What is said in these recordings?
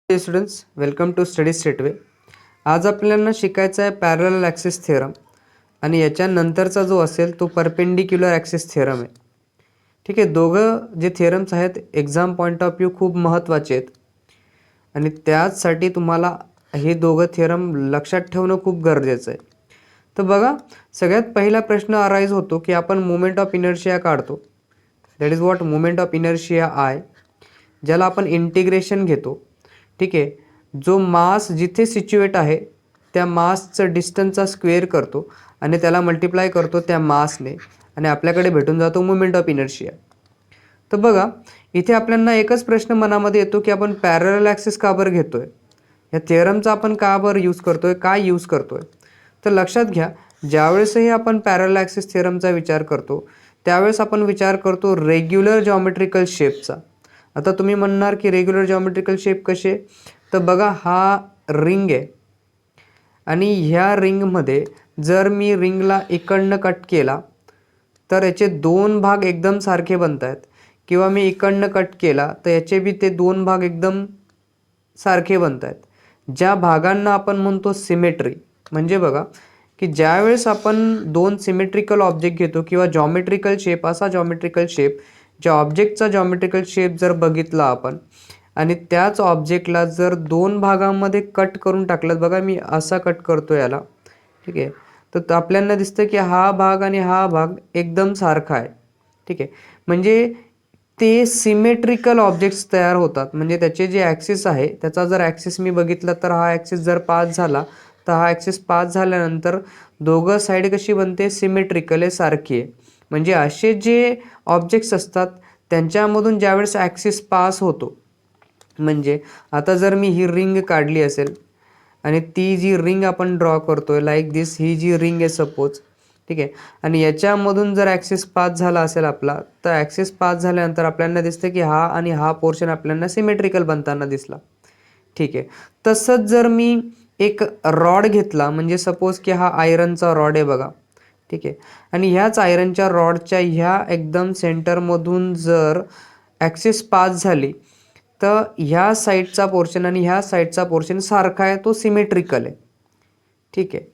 हे students, welcome to study straightaway. आज आपल्याला शिकायचा आहे पॅरलल ॲक्सिस थिअरम आणि याच्यानंतरचा जो असेल तो परपेंडिक्युलर ॲक्सिस थिअरम आहे. ठीक आहे, दोघं जे थिअरम्स आहेत एक्झाम पॉईंट ऑफ व्ह्यू खूप महत्त्वाचे आहेत आणि त्याचसाठी तुम्हाला हे दोघं थिअरम लक्षात ठेवणं खूप गरजेचं आहे. तर बघा, सगळ्यात पहिला प्रश्न अराईज होतो की आपण मोमेंट ऑफ इनर्शिया काढतो. That is what moment of inertia I, ज्याला आपण इंटिग्रेशन घेतो. ठीक आहे, जो मास जिथे सिच्युएट आहे त्या मासचं डिस्टन्सचा स्क्वेअर करतो आणि त्याला मल्टिप्लाय करतो त्या मासने आणि आपल्याकडे भेटून जातो मोमेंट ऑफ इनर्शिया. तर बघा, इथे आपल्याला एकच प्रश्न मनामध्ये येतो की आपण पॅरलल ॲक्सिस का बरं घेतोय, या थिअरमचा आपण का बरं यूज करतोय, काय यूज करतोय. तर लक्षात घ्या, ज्यावेळेसही आपण पॅरलल ॲक्सिस थिअरमचा विचार करतो त्यावेळेस आपण विचार करतो रेग्युलर जॉमेट्रिकल शेपचा. आता तुम्ही म्हणणार की रेग्युलर जॉमेट्रिकल शेप कसे, तर बघा, हा रिंग आहे आणि ह्या रिंगमध्ये जर मी रिंगला इकडनं कट केला तर याचे दोन भाग एकदम सारखे बनत आहेत, किंवा मी इकडनं कट केला तर याचे बी ते दोन भाग एकदम सारखे बनत आहेत. ज्या भागांना आपण म्हणतो सिमेट्री. म्हणजे बघा की ज्यावेळेस आपण दोन सिमेट्रिकल ऑब्जेक्ट घेतो किंवा जॉमेट्रिकल शेप, असा जॉमेट्रिकल शेप, ज्या ऑब्जेक्टचा जॉमेट्रिकल शेप जर बघितला आपण आणि त्याच ऑब्जेक्टला जर दोन भागांमध्ये कट करून टाकलं, बघा मी असा कट करतो याला. ठीक आहे, तर आपल्याला दिसतं की हा भाग आणि हा भाग एकदम सारखा आहे. ठीक आहे, म्हणजे ते सिमेट्रिकल ऑब्जेक्ट्स तयार होतात. म्हणजे त्याचे जे ॲक्सिस आहे त्याचा जर ॲक्सिस मी बघितला तर हा ॲक्सिस जर पास झाला तर हा ॲक्सिस पास झाल्यानंतर दोघं साईड कशी बनते, सिमेट्रिकल आहे, सारखी आहे. म्हणजे असे जे ऑब्जेक्ट्स असतात त्यांच्यामधून ज्यावेळेस ॲक्सिस पास होतो, म्हणजे आता जर मी ही रिंग काढली असेल आणि ती जी रिंग आपण ड्रॉ करतोय लाईक दिस, ही जी रिंग आहे सपोज. ठीक आहे, आणि याच्यामधून जर ॲक्सिस पास झाला असेल आपला, तर ॲक्सिस पास झाल्यानंतर आपल्याला दिसतं की हा आणि हा पोर्शन आपल्याला सिमेट्रिकल बनताना दिसला. ठीक आहे, तसंच जर मी एक रॉड घेतला, म्हणजे सपोज की हा आयरनचा रॉड आहे बघा. ठीक आहे, आणि ह्याच आयरनच्या रॉडच्या ह्या एकदम सेंटरमधून जर ॲक्सिस पास झाली तर ह्या साईडचा पोर्शन आणि ह्या साईडचा पोर्शन सारखा आहे, तो सिमेट्रिकल आहे. ठीक आहे,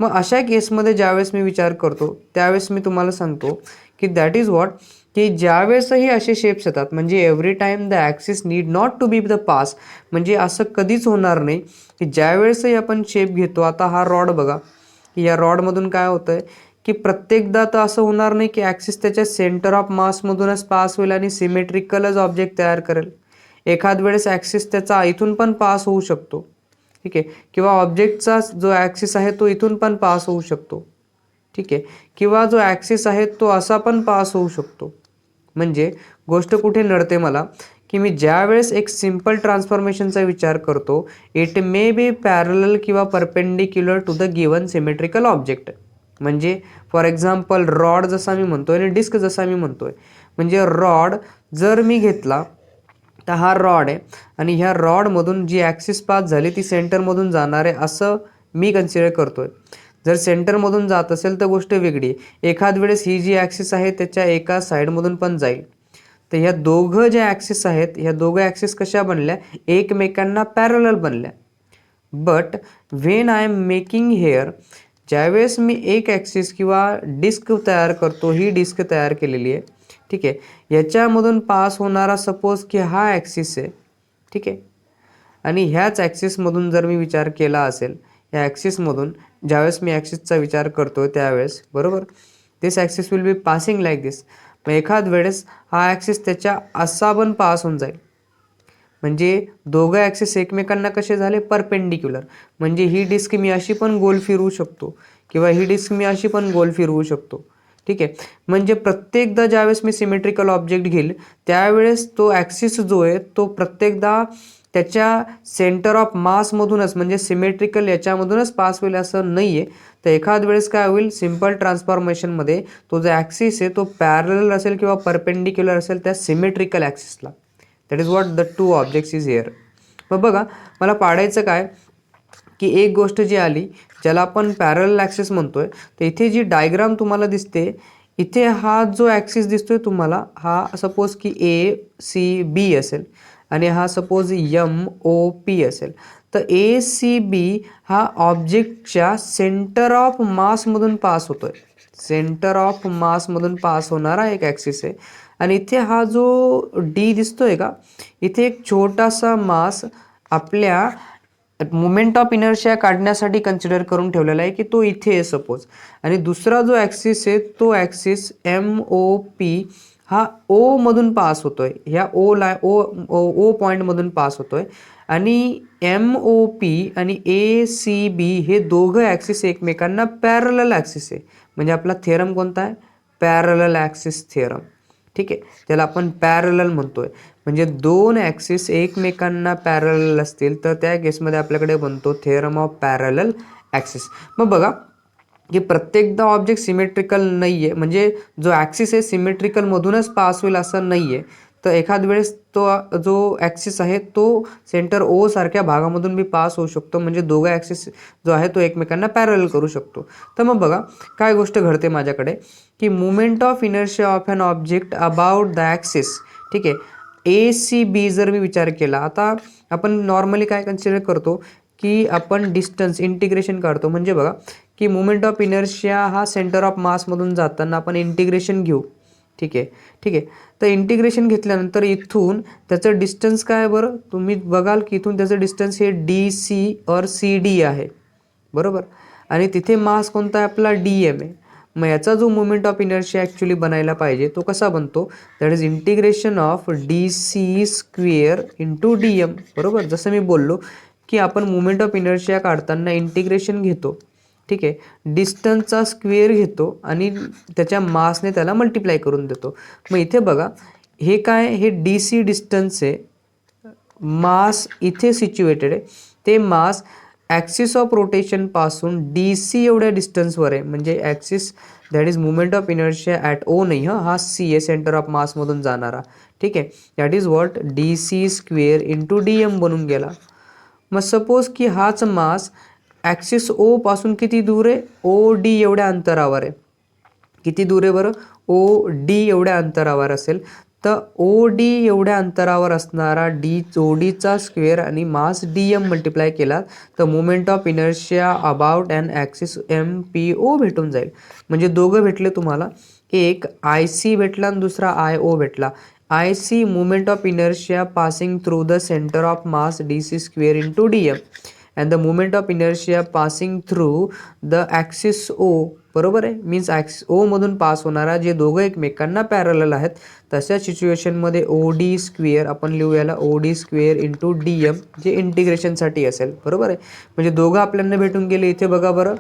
मग अशा केसमध्ये ज्यावेळेस मी विचार करतो त्यावेळेस मी तुम्हाला सांगतो की दॅट इज व्हॉट, की ज्यावेळेसही असे शेप्स येतात, म्हणजे every time the axis need not to be the pass. म्हणजे असं कधीच होणार नाही की ज्यावेळेसही आपण शेप घेतो, आता हा रॉड बघा, की या रॉडमधून काय होतं आहे की प्रत्येकदा तर असं होणार नाही की ॲक्सिस त्याच्या सेंटर ऑफ मासमधूनच पास होईल आणि सिमेट्रिकलच ऑब्जेक्ट तयार करेल. एखाद वेळेस ॲक्सिस त्याचा इथून पण पास होऊ शकतो. ठीक आहे, किंवा ऑब्जेक्टचा जो ॲक्सिस आहे तो इथून पण पास होऊ शकतो. ठीक आहे, किंवा जो ॲक्सिस आहे तो असा पण पास होऊ शकतो. म्हणजे गोष्ट कुठे नडते मला, की मी ज्या वेळेस एक सिम्पल ट्रान्सफॉर्मेशनचा विचार करतो, इट मे बी पॅरलल किंवा perpendicular to the given symmetrical object. म्हणजे फॉर एक्झाम्पल रॉड जसा मी म्हणतोय आणि डिस्क जसा मी म्हणतोय, म्हणजे रॉड जर मी घेतला तर हा रॉड आहे आणि ह्या रॉडमधून जी ॲक्सिस पास झाली ती सेंटरमधून जाणार आहे असं मी कन्सिडर करतोय. जर सेंटरमधून जात असेल तर गोष्ट वेगळी आहे. एखाद वेळेस ही जी ॲक्सिस आहे त्याच्या एका साईडमधून पण जाईल. तर ह्या दोघं ज्या ॲक्सिस आहेत, ह्या दोघं ॲक्सिस कशा बनल्या, एकमेकांना पॅरलल बनल्या. But when I am making hair, ज्यावेळेस मी एक ॲक्सिस किंवा डिस्क तयार करतो, ही डिस्क तयार केलेली आहे. ठीक आहे, याच्यामधून पास होणारा सपोज की हा ॲक्सिस आहे. ठीक आहे, आणि ह्याच ॲक्सिसमधून जर मी विचार केला असेल, या ॲक्सिसमधून ज्यावेळेस मी ॲक्सिसचा विचार करतो त्यावेळेस, बरोबर, this axis will be passing like this. मग एखाद वेळेस हा ॲक्सिस त्याच्या असा पण पास होऊन जाईल. म्हणजे दोघं ॲक्सिस एकमेकांना कसे झाले, परपेंडिक्युलर. म्हणजे ही डिस्क मी अशी पण गोल फिरवू शकतो किंवा ही डिस्क मी अशी पण गोल फिरवू शकतो. ठीक आहे, म्हणजे प्रत्येकदा ज्यावेळेस मी सिमेट्रिकल ऑब्जेक्ट घेईल त्यावेळेस तो ॲक्सिस जो आहे तो प्रत्येकदा त्याच्या सेंटर ऑफ मासमधूनच, म्हणजे सिमेट्रिकल याच्यामधूनच पास होईल असं नाही आहे. तर एखाद वेळेस काय होईल, सिम्पल ट्रान्सफॉर्मेशनमध्ये तो जो ॲक्सिस आहे तो पॅरलल असेल किंवा परपेंडिक्युलर असेल त्या सिमेट्रिकल ॲक्सिसला. That is what the two objects is here. मग बघा, मला पाडायचं काय की एक गोष्ट जी आली ज्याला आपण पॅरलल ॲक्सिस म्हणतोय, तर इथे जी डायग्राम तुम्हाला दिसते, इथे हा जो ॲक्सिस दिसतोय तुम्हाला, हा सपोज की ए सी बी असेल आणि हा सपोज MOP असेल, तर ACB हा ऑब्जेक्टच्या सेंटर ऑफ मासमधून पास होतोय. सेंटर ऑफ मासमधून पास होणारा एक ॲक्सिस आहे. आणि इथे हा जो D दिसतोय का, इथे एक छोटासा मास आपल्या मोमेंट ऑफ इनर्शिया काढण्यासाठी कन्सिडर करून ठेवलेला आहे की तो इथे आहे सपोज. आणि दुसरा जो ॲक्सिस आहे तो ॲक्सिस MOP हा O मधून पास होतोय. ह्या ओ पॉईंटमधून पास होतोय. आणि MOP आणि ACB हे दोघं ॲक्सिस एकमेकांना पॅरलल ॲक्सिस आहे. म्हणजे आपला थेरम कोणता आहे? Parallel axis theorem. ठीक आहे, त्याला आपण पॅरलल म्हणतोय. म्हणजे दोन ॲक्सिस एकमेकांना पॅरलल असतील तर त्या केसमध्ये आपल्याकडे बनतो थेरम ऑफ पॅरलल ॲक्सिस. मग बघा की प्रत्येकदा ऑब्जेक्ट सिमेट्रिकल नाही आहे, म्हणजे जो ॲक्सिस आहे सिमेट्रिकलमधूनच पास होईल असं नाही आहे. तर एखाद वेळेस तो जो ॲक्सिस आहे तो सेंटर O सारख्या भागामधून बी पास होऊ शकतो. म्हणजे दोघं ॲक्सिस जो आहे तो एकमेकांना पॅरलल करू शकतो. तर मग बघा काय गोष्ट घडते माझ्याकडे की moment of inertia of an object about the axis. ठीक आहे, ACB जर मी विचार केला, आता आपण नॉर्मली काय कन्सिडर करतो की आपण डिस्टन्स इंटिग्रेशन काढतो. म्हणजे बघा की मुवमेंट ऑफ इनर्शिया हा सेंटर ऑफ मासमधून जाताना आपण इंटिग्रेशन घेऊ. ठीक आहे, ठीक आहे. तर इंटिग्रेशन घेतल्यानंतर इथून त्याचं डिस्टन्स काय बरं, तुम्ही बघाल की इथून त्याचं डिस्टन्स हे DC और CD आहे, बरोबर. आणि तिथे मास कोणता आहे आपला DM आहे. मग याचा जो मुवमेंट ऑफ इनर्शिया ॲक्च्युली बनायला पाहिजे तो कसा बनतो, that is integration of DC square into DM, बरोबर. जसं मी बोललो की आपण मुवमेंट ऑफ इनर्शिया काढताना इंटिग्रेशन घेतो. ठीक आहे, डिस्टन्सचा स्क्वेअर घेतो आणि त्याच्या मासने त्याला मल्टिप्लाय करून देतो. मग इथे बघा हे काय, हे DC डिस्टन्स आहे, मास इथे सिच्युएटेड आहे. ते मास ॲक्सिस ऑफ रोटेशनपासून DC एवढ्या डिस्टन्सवर आहे. म्हणजे axis that is movement of inertia at O नाही, हा C आहे सेंटर ऑफ मासमधून जाणारा. ठीक आहे, that is what DC square into DM बनून गेला. मग सपोज की हाच मास ॲक्सिस O पासून किती दूर आहे, OD एवढ्या अंतरावर आहे. किती दूर आहे बरं, OD एवढ्या अंतरावर असेल. तर OD एवढ्या अंतरावर असणारा ODचा स्क्वेअर आणि मास DM मल्टिप्लाय केला तर moment of inertia about an axis MPO भेटून जाईल. म्हणजे दोघं भेटले तुम्हाला, एक IC भेटला आणि दुसरा IO भेटला. IC movement of inertia passing through the centre of mass DC square into DM and the movement of inertia passing through the axis O, बरोबर आहे. मीन्स ॲक्सिस O मधून पास होणारा जे दोघं एकमेकांना पॅरलल आहेत तशा सिच्युएशनमध्ये OD स्क्वेअर आपण लिहू याला OD स्क्वेअर इंटू DM जे इंटिग्रेशनसाठी असेल, बरोबर आहे. म्हणजे दोघं आपल्याला भेटून गेले इथे बघा बरं.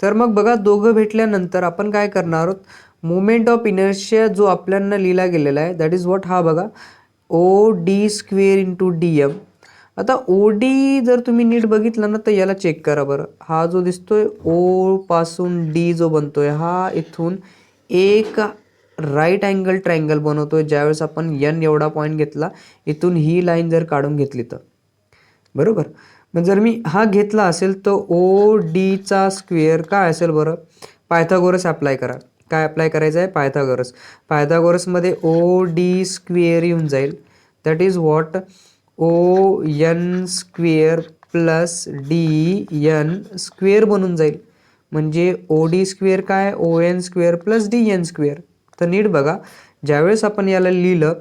तर मग बघा दोघं भेटल्यानंतर आपण काय करणार आहोत, मुवमेंट ऑफ इनर्शिया जो आपल्याला लिहिला गेलेला आहे दॅट इज व्हॉट, हा बघा OD स्क्वेअर इंटू DM. आता OD जर तुम्ही नीट बघितलं ना तर याला चेक करा बरं. हा जो दिसतोय O पासून D जो बनतोय हा इथून एक राईट अँगल ट्रायंगल बनवतोय. ज्यावेळेस आपण N एवढा पॉईंट घेतला, इथून ही लाईन जर काढून घेतली तर, बरोबर. मग जर मी हा घेतला असेल तर ODचा स्क्वेअर काय असेल बरं, पायथागोरस अप्लाय करा. काय अप्लाय करायचं आहे, पायथागोरस. पायथागोरसमध्ये OD स्क्वेअर येऊन जाईल, that is what ON square plus DN square बनून जाईल. म्हणजे OD स्क्वेअर काय, ON square plus DN square. तर नीट बघा, ज्यावेळेस आपण याला लिहिलं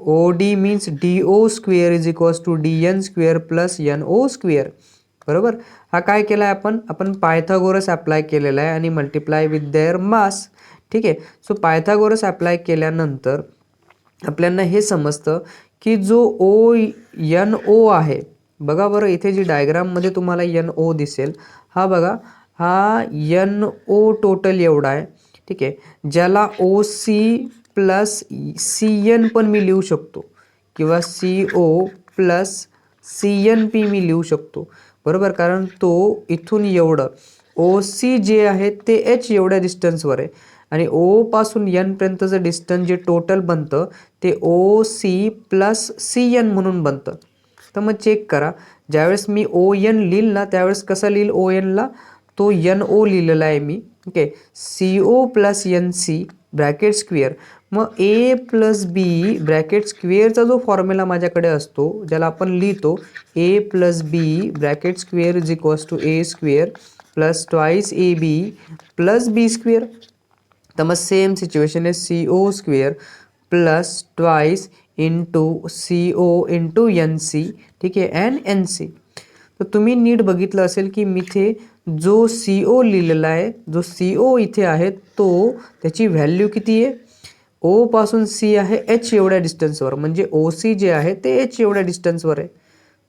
OD means DO square is equals to DN square plus NO square, बरोबर. हा काय केला आहे आपण पायथागोरस अप्लाय केलेला आहे आणि मल्टिप्लाय विथ देअर मास. ठीक आहे, सो पायथागोरस अप्लाय केल्यानंतर आपल्याला हे समजतं की जो NO आहे, बघा बरं इथे जी डायग्राममध्ये तुम्हाला NO दिसेल, हा बघा हा NO टोटल एवढा आहे. ठीक आहे, ज्याला OC प्लस CN पण मी लिहू शकतो किंवा CO प्लस CNP मी लिहू शकतो, बरोबर. कारण तो इथून एवढं OC जे आहे ते H एवढ्या डिस्टन्सवर आहे आणि O पासून N पर्यंतचं डिस्टन्स जे टोटल बनतं ते OC प्लस CN म्हणून बनतं. तर मग चेक करा, ज्यावेळेस मी ON लिहिल ना त्यावेळेस कसा लिहिल, ONला तो NO लिहिलेला आहे मी. Okay, CO plus NC bracket square. मग ए प्लस बी ब्रॅकेट स्क्वेअरचा जो फॉर्म्युला माझ्याकडे असतो, ज्याला आपण लिहितो A plus B bracket square is equals to A square plus twice A B plus B square. तर मग सेम सिच्युएशन आहे C O square plus twice into C O into N C, ठीक आहे, एन एन सी. तर तुम्ही नीट बघितलं असेल की इथे जो सी ओ लिहिलेला आहे, जो सी ओ इथे आहे तो त्याची व्हॅल्यू किती आहे, ओ पासून सी आहे एच एवढ्या डिस्टन्सवर, म्हणजे ओ सी जे आहे ते एच एवढ्या डिस्टन्सवर आहे.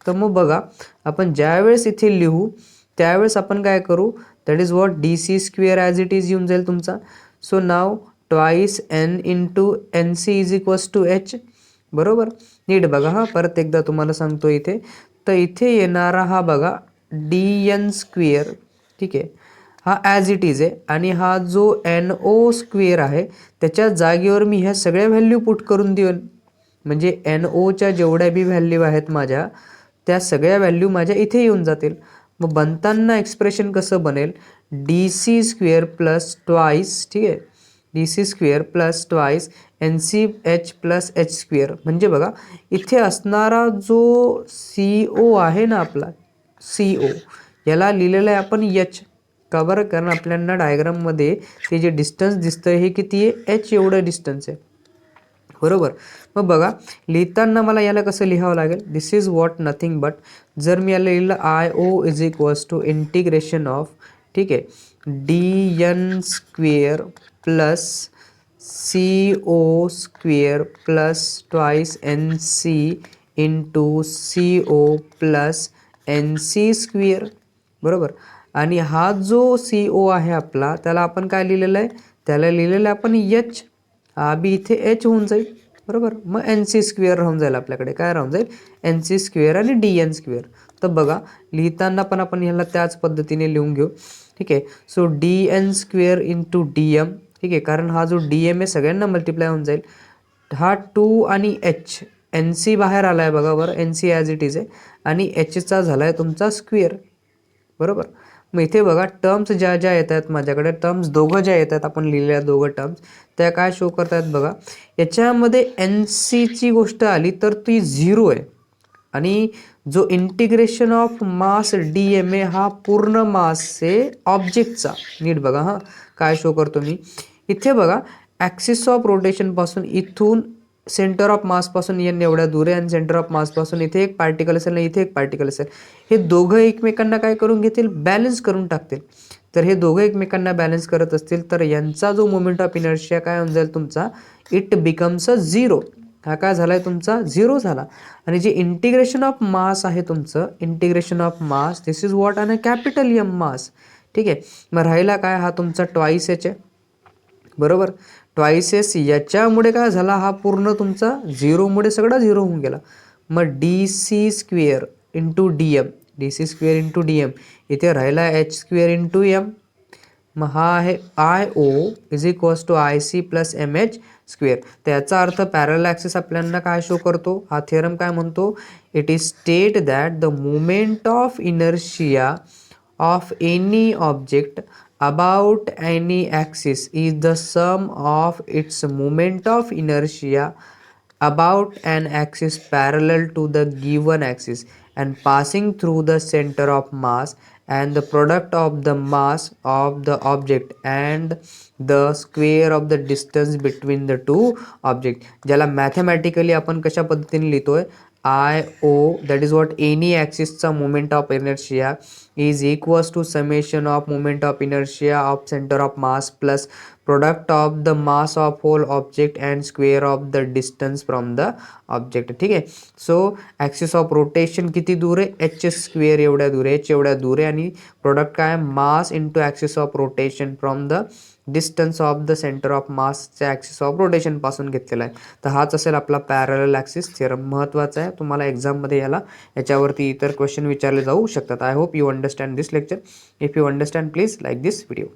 तर मग बघा आपण ज्यावेळेस इथे लिहू त्यावेळेस आपण काय करू, that is what D C square as it is येऊन जाईल तुमचा. So now twice N into N C is equals to H. बरोबर, नीट बघा हा, परत एकदा तुम्हाला सांगतो इथे. तर इथे येणारा हा बघा डी एन स्क्वेअर, ठीक आहे, हा ॲज इट इज आहे. आणि हा जो एन ओ स्क्वेअर आहे त्याच्या जागेवर मी ह्या सगळ्या व्हॅल्यू पुट करून देईन. म्हणजे एन ओच्या जेवढ्या बी व्हॅल्यू आहेत माझ्या त्या सगळ्या व्हॅल्यू माझ्या इथे येऊन जातील. मग बनताना एक्सप्रेशन कसं बनेल, D C square plus twice, ठीक आहे, D C square plus twice N C H plus H square. म्हणजे बघा इथे असणारा जो सी ओ आहे ना आपला सी ओ, याला लिहिलेलं आहे आपण एच. का बरं, कारण आपल्याला डायग्राममध्ये ते जे डिस्टन्स दिसतं हे किती आहे, एच एवढं डिस्टन्स आहे. बरोबर. मग बघा लिहिताना मला याला कसं लिहावं लागेल, this is what nothing but, जर मी याला लिहिलं I O is equals to integration of, ठीक आहे, D N square plus C O square plus twice N C into C O plus N C square. बरोबर. आणि हा जो सी ओ आहे आपला त्याला आपण काय लिहिलेलं आहे, त्याला लिहिलेलं आहे आपण एच, हा बी इथे एच होऊन जाईल. बरोबर. मग एन सी स्क्वेअर राहून जाईल आपल्याकडे, काय राहून जाईल, एन सी स्क्वेअर आणि डी एन स्क्वेअर. तर बघा लिहिताना पण आपण ह्याला त्याच पद्धतीने लिहून घेऊ, ठीक आहे. So D N square into D M, ठीक आहे, कारण हा जो डी एम आहे सगळ्यांना मल्टिप्लाय होऊन जाईल. हा 2 आणि एच, एन सी बाहेर आला आहे बघा बरं, N C as it is आहे आणि एचचा झाला आहे तुमचा स्क्वेअर. बरोबर. मग इथे बघा टर्म्स ज्या ज्या येत आहेत माझ्याकडे, टर्म्स दोघं ज्या येत आहेत आपण लिहिलेल्या दोघं टर्म्स त्या काय शो करत आहेत बघा. याच्यामध्ये एन सीची गोष्ट आली तर ती 0 आहे. आणि जो integration of mass D M ए हा पूर्ण मास आहे ऑब्जेक्टचा. नीट बघा हां काय शो करतो मी इथे बघा, ॲक्सिस ऑफ रोटेशनपासून इथून सेंटर ऑफ मासपासून एन एवढ्या दूर आहे आणि सेंटर ऑफ मासपासून इथे एक पार्टिकल असेल आणि इथे एक पार्टिकल असेल. हे दोघं एकमेकांना काय करून घेतील, बॅलन्स करून टाकतील. तर हे दोघं एकमेकांना बॅलन्स करत असतील तर यांचा जो मोमेंट ऑफ इनर्शिया काय होऊन जाईल तुमचा, इट बिकम्स अ 0. हा काय झाला आहे तुमचा 0 झाला. आणि जे इंटिग्रेशन ऑफ मास आहे तुमचं, integration of mass this is what an capital M mass. ठीक आहे. मग राहिला काय, हा तुमचा ट्वाईस एच आहे. बरोबर. ट्वाईस एस याच्यामुळे काय झाला, हा पूर्ण तुमचा 0मुळे सगळा 0 होऊन गेला. मग D C square into D M, D C square into D M, इथे राहिला एच स्क्वेअर इंटू एम. मग हा आहे I O is equals to I C plus M H square. त्याचा अर्थ पॅरलल ॲक्सिस आपल्याला काय शो करतो, हा थिअरम काय म्हणतो, it is state that the moment of inertia of any object about any axis is the sum of its moment of inertia about an axis parallel to the given axis and passing through the center of mass, and the product of the mass of the object and the square of the distance between the two objects. ज्याला mathematically आपण कशा पद्धतीने लिहितोय, I O that is what any ॲक्सिसचा moment of inertia is equals to summation of moment of inertia of center of mass plus product of the mass of whole object and square of the distance from the object. ठीक आहे. So axis of rotation किती दूर आहे, H square एवढ्या दूर आहे, H एवढ्या दूर आहे. आणि प्रोडक्ट काय, mass into axis of rotation from the distance of the centre of मासच्या ॲक्सिस ऑफ रोटेशनपासून घेतलेला आहे. तर हाच असेल आपला पॅरलल ॲक्सिस थिअरम. महत्त्वाचा आहे, तुम्हाला एक्झाममध्ये याच्यावरती इतर क्वेश्चन विचारले जाऊ शकतात. I hope you understand this lecture. If you understand please like this video.